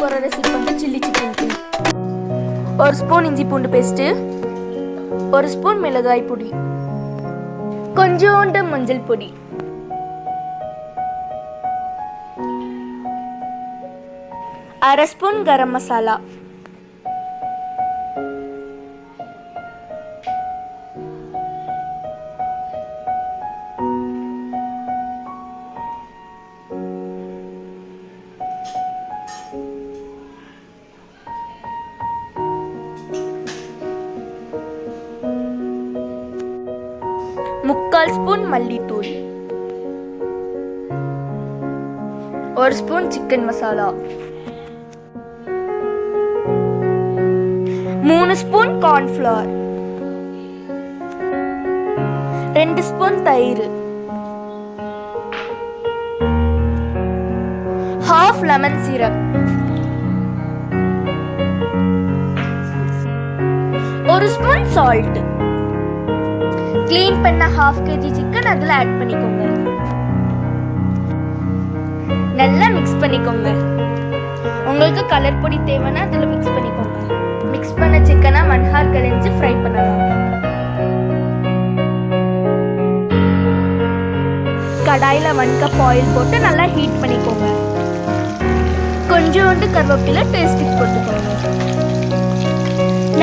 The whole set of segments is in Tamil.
போற ரெசிபி வந்து சில்லி சிக்கன். ஒரு ஸ்பூன் இஞ்சி பூண்டு பேஸ்ட், ஒரு ஸ்பூன் மிளகாய் பொடி, கொஞ்சோண்டு மஞ்சள் பொடி, அரை ஸ்பூன் கரம் மசாலா, முக்கால் ஸ்பூன் மல்லித்தூள், ஒரு spoon chicken masala, 3 spoon cornflour, 2 spoon தயிர், half lemon syrup, 1 spoon salt. Clean பண்ண ½ kg சிக்கன் அதில் ஆட் பண்ணிக்கோங்க. நல்லா மிக்ஸ் பண்ணிக்கோங்க. உங்களுக்கு கலர் பொடி தேவைன்னா அதில் மிக்ஸ் பண்ணிக்கோங்க. மிக்ஸ் பண்ண சிக்கனை 1 hour கழிஞ்சு ஃப்ரை பண்ணலாம். கடாயில் 1 கப் ஆயில் போட்டு நல்லா ஹீட் பண்ணிக்கோங்க. கொஞ்சோண்டு கருவேப்பிலை டேஸ்ட்டுக்கு போட்டுக்கோங்க.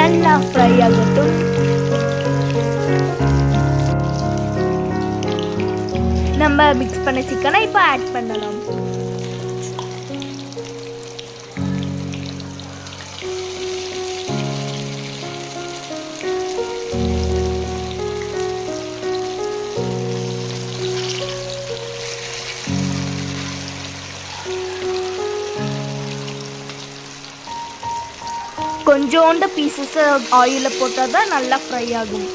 நல்லா ஃப்ரை ஆகட்டும். நம்ம மிக்ஸ் பண்ண சிக்கனை இப்போ ஆட் பண்ணலாம். கொஞ்சோண்டு பீசஸ் ஆயிலில் போட்டால் தான் நல்லா ஃப்ரை ஆகும்.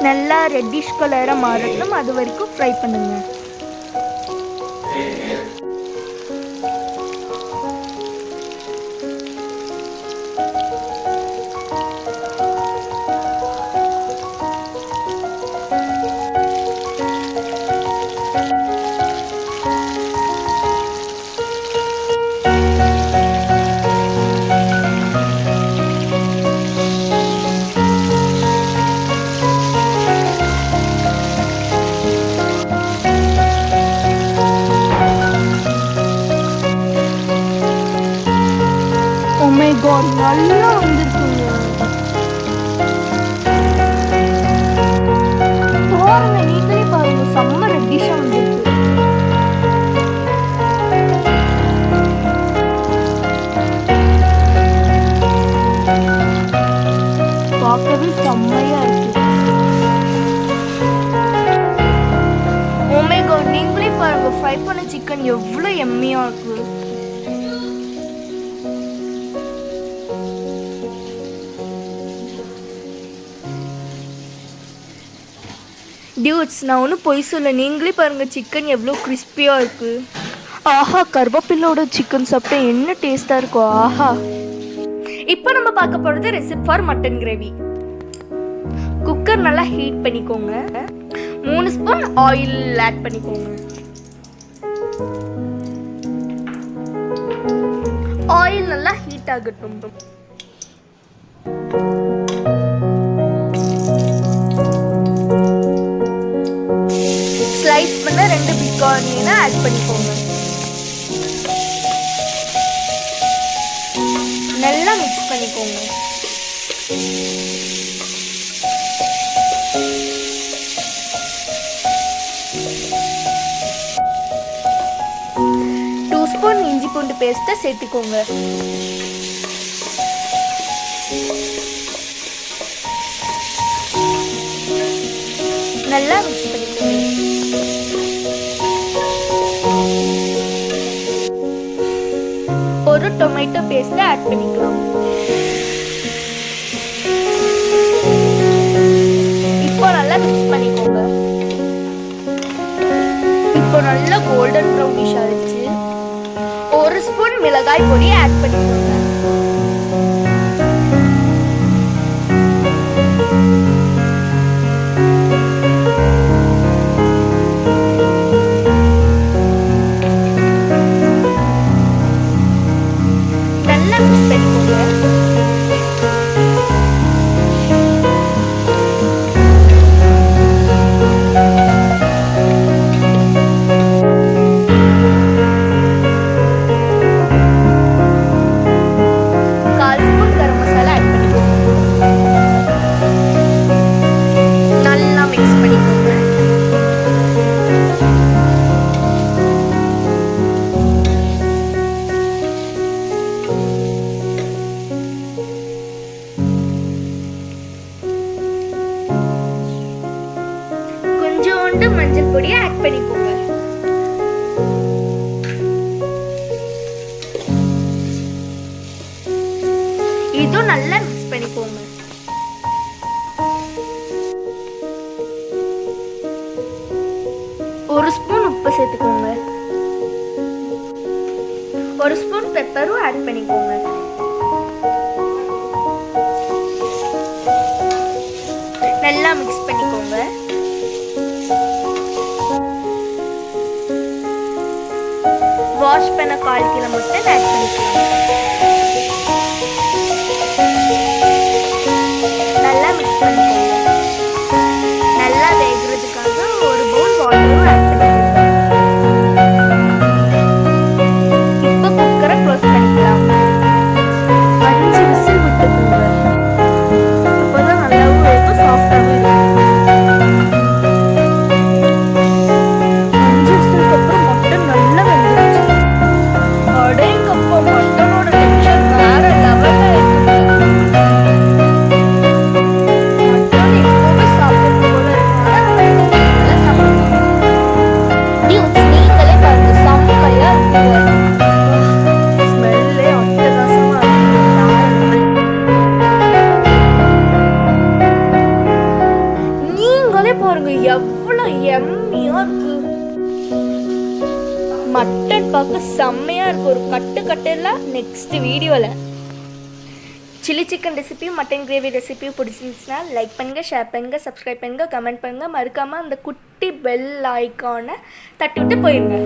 நல்லா ரெட்டிஷ் கலராக மாறட்டும், அது வரைக்கும் ஃப்ரை பண்ணுங்க. நல்லா வந்துருக்குங்க. பாருங்க, நீங்களே பாருங்க, செம்ம ரெட்டிஷா வந்துருக்கு. பார்க்கவே செம்மையா இருக்கு. ஓ மை காட், நீங்களே பாருங்க, ஃப்ரை பண்ண சிக்கன் எவ்வளவு எம்மியா இருக்கு. டியூட்ஸ், நான் ஒன்றும் பொய் சொல்ல, நீங்களே பாருங்கள் சிக்கன் எவ்வளோ கிறிஸ்பியாக இருக்குது. ஆஹா, கருவேப்பிலோட சிக்கன் சாப்பிட்டா என்ன டேஸ்ட்டாக இருக்கும். ஆஹா. இப்போ நம்ம பார்க்க போகிறது recipe for mutton gravy. Cooker நல்லா ஹீட் பண்ணிக்கோங்க. 3 ஸ்பூன் ஆயில் ஆட் பண்ணிக்கோங்க. ஆயில் நல்லா ஹீட் ஆகட்டும். ஸ்லைஸ் பண்ண 2 பிக் ஆனியனை ஆட் பண்ணிக்கோங்க. நல்லா மிக்ஸ் பண்ணிக்கோங்க. டூ ஸ்பூன் இஞ்சி பூண்டு பேஸ்ட்டை சேர்த்துக்கோங்க. நல்லா மிக்ஸ் பண்ணிக்கோங்க. ஒரு டொமேட்டோ பேஸ்ட்டை ஆட் பண்ணிக்கலாம். இப்போ நல்லா மிக்ஸ் பண்ணிக்கோங்க. இப்போ நல்லா கோல்டன் ப்ரௌனிஷ் ஆயிடுச்சு. 1 ஸ்பூன் மிளகாய் பொடி ஆட் பண்ணிக்கோங்க. நல்லா மிக்ஸ் பண்ணிக்கோங்க. கொஞ்சோண்டு மஞ்சள் பொடியை ஆட் பண்ணிக்கோங்க. இதுவும் நல்லா மிக்ஸ் பண்ணிக்கோங்க. ஒரு ஸ்பூன் உப்பு சேர்த்துக்கோங்க. ஒரு ஸ்பூன் பெப்பரும் ஆட் பண்ணிக்கோங்க. நல்லா மிக்ஸ் பண்ணிக்கோங்க. வாஷ் பண்ண 1/4 கிலோ மட்டன் ஆட் பண்ணிக்கலாம். நல்லா மிக்ஸ் பண்ணிக்கோங்க. நல்லா வேகிறதுக்காக ஒரு பவுல் வாட்டரும் ஆட் பண்ணிக்கோங்க. இப்போ குக்கரை க்ளோஸ் பண்ணிக்கலாம். 5 விசில் விட்டுக்கோங்க. அப்போதான் நல்லாவும் வேகும், சாஃப்டாகவும் இருக்கும். 5 விசிலுக்கு அப்புறம் மட்டன் நல்லா வெந்துருச்சு. அடேங்கப்பா, மட்டனோட டெக்ஸ்சர் வேற லெவல்ல இருக்குங்க. மட்டன் எப்பவுமே சாப்பிடுறது போல இருக்கனால நம்ம நல்லா சாப்பிடலாம். டியூட்ஸ், நீங்களே பாருங்க, செம்மையா இருக்குங்க. ஸ்மெல்லே அட்டகாசமா இருக்கு. நீங்களே பாருங்க எவ்வளவு எம்மியா இருக்கு. மட்டன் பார்க்க செம்மையா இருக்கு. ஒரு கட்டுல நெக்ஸ்ட் வீடியோல சில்லி சிக்கன் ரெசிபியும் மட்டன் கிரேவி ரெசிபியும் பிடிச்சிருந்துச்சுன்னா லைக் பண்ணுங்க, ஷேர் பண்ணுங்க, சப்ஸ்கிரைப் பண்ணுங்க, கமெண்ட் பண்ணுங்க. மறக்காம அந்த குட்டி பெல் ஐகானை தட்டி விட்டு போயிருங்க.